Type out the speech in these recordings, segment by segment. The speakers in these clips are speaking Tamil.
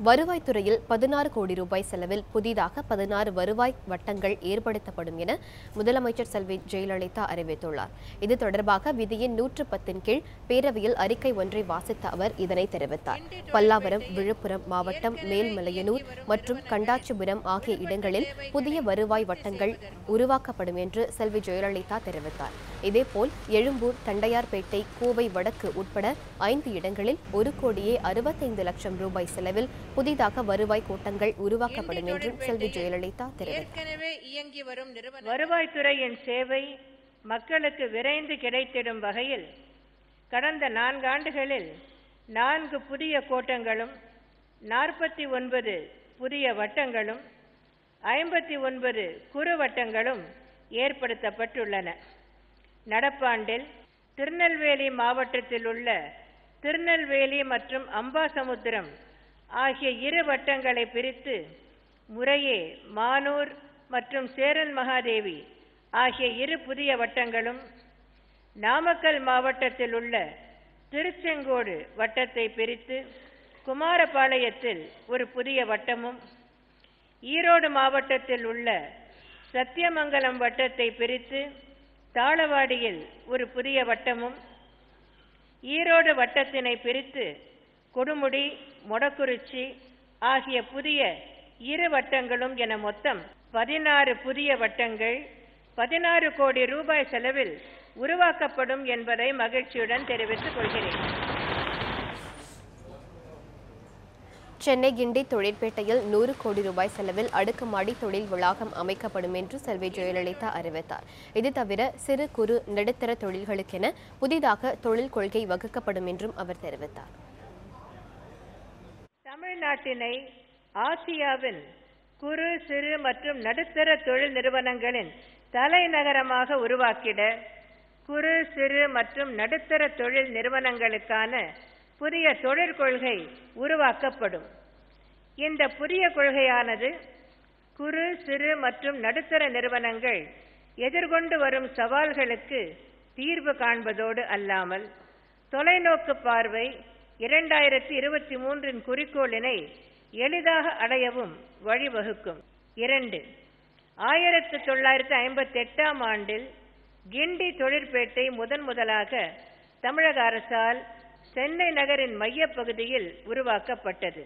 வருவாய்த்துறையில் 16 கோடி ரூபாய் செலவில் புதிதாக 16 வருவாய் வட்டங்கள் ஏற்படுத்தப்படும் என முதலமைச்சர் செல்வி ஜெயலலிதா அறிவித்துள்ளார். இது தொடர்பாக விதியின் 110 கீழ் பேரவையில் அறிக்கை ஒன்றை வாசித்த அவர் இதனை தெரிவித்தார். பல்லாவரம், விழுப்புரம் மாவட்டம் மேல்மலையனூர் மற்றும் கண்டாச்சிபுரம் ஆகிய இடங்களில் புதிய வருவாய் வட்டங்கள் உருவாக்கப்படும் என்று செல்வி ஜெயலலிதா தெரிவித்தார். இதேபோல் எழும்பூர், தண்டையார்பேட்டை, கோவை வடக்கு உட்பட 5 இடங்களில் 1,65 லட்சம் ரூபாய் செலவில் புதிதாக வருவாய் கோட்டங்கள் உருவாக்கப்படும் என்றும் செல்வி ஜெயலலிதா தெரிவித்தார். வருவாய்த்துறையின் சேவை மக்களுக்கு விரைந்து கிடைத்திடும் வகையில் கடந்த 4 ஆண்டுகளில் 4 புதிய கோட்டங்களும் 49 புதிய வட்டங்களும் 59 குறு வட்டங்களும் ஏற்படுத்தப்பட்டுள்ளன. நடப்பாண்டில் திருநெல்வேலி மாவட்டத்தில் உள்ள திருநெல்வேலி மற்றும் அம்பாசமுத்திரம் ஆகிய 2 வட்டங்களை பிரித்து முறையே மானூர் மற்றும் சேரன் மகாதேவி ஆகிய 2 புதிய வட்டங்களும், நாமக்கல் மாவட்டத்தில் உள்ள திருச்செங்கோடு வட்டத்தை பிரித்து குமாரபாளையத்தில் ஒரு புதிய வட்டமும், ஈரோடு மாவட்டத்தில் உள்ள சத்தியமங்கலம் வட்டத்தை பிரித்து தாளவாடியில் ஒரு புதிய வட்டமும், ஈரோடு வட்டத்தினை பிரித்து கொடுமுடி, மொடக்குறிச்சி ஆகிய புதிய 2 வட்டங்களும் என மொத்தம் 16 புதிய வட்டங்கள் 16 கோடி ரூபாய் செலவில் உருவாக்கப்படும் என்பதை மகிழ்ச்சியுடன் தெரிவித்துக் கொள்கிறேன். சென்னை கிண்டி தொழிற்பேட்டையில் 100 கோடி ரூபாய் செலவில் அடுக்குமாடி தொழில் வளாகம் அமைக்கப்படும் என்று செல்வி ஜெயலலிதா அறிவித்தார். இது தவிர சிறு குறு நடுத்தர தொழில்களுக்கென புதிதாக தொழில் கொள்கை வகுக்கப்படும் என்றும் அவர் தெரிவித்தார். தமிழ்நாட்டினை ஆசியாவின் குறு, சிறு மற்றும் நடுத்தர தொழில் நிறுவனங்களின் தலைநகரமாக உருவாக்கிட குறு, சிறு மற்றும் நடுத்தர தொழில் நிறுவனங்களுக்கான புதிய தொழிற்கொள்கை உருவாக்கப்படும். இந்த புதிய கொள்கையானது குறு, சிறு மற்றும் நடுத்தர நிறுவனங்கள் எதிர்கொண்டு வரும் சவால்களுக்கு தீர்வு காண்பதோடு அல்லாமல் தொலைநோக்கு பார்வை 2023 குறிக்கோளினை எளிதாக அடையவும் வழிவகுக்கும். 2. 1958 ஆண்டில் கிண்டி தொழிற்பேட்டை முதலாக தமிழக அரசால் சென்னை நகரின் மையப்பகுதியில் உருவாக்கப்பட்டது.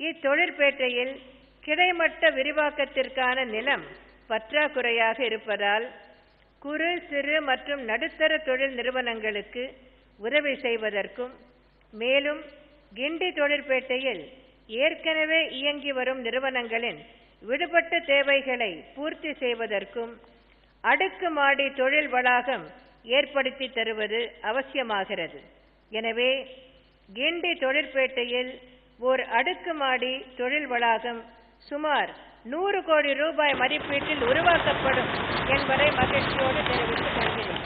இத்தொழிற்பேட்டையில் கிடைமட்ட விரிவாக்கத்திற்கான நிலம் பற்றாக்குறையாக இருப்பதால் குறு, சிறு மற்றும் நடுத்தர தொழில் நிறுவனங்களுக்கு உதவி செய்வதற்கும், மேலும் கிண்டி தொழிற்பேட்டையில் ஏற்கனவே இயங்கி வரும் நிறுவனங்களின் விடுபட்ட தேவைகளை பூர்த்தி செய்வதற்கும் அடுக்குமாடி தொழில் வளாகம் ஏற்படுத்தி தருவது அவசியமாகிறது. எனவே கிண்டி தொழிற்பேட்டையில் ஓர் அடுக்குமாடி தொழில் வளாகம் சுமார் 100 கோடி ரூபாய் மதிப்பீட்டில் உருவாக்கப்படும் என்பதை மகிழ்ச்சியோடு தெரிவித்துக் கொள்கிறேன்.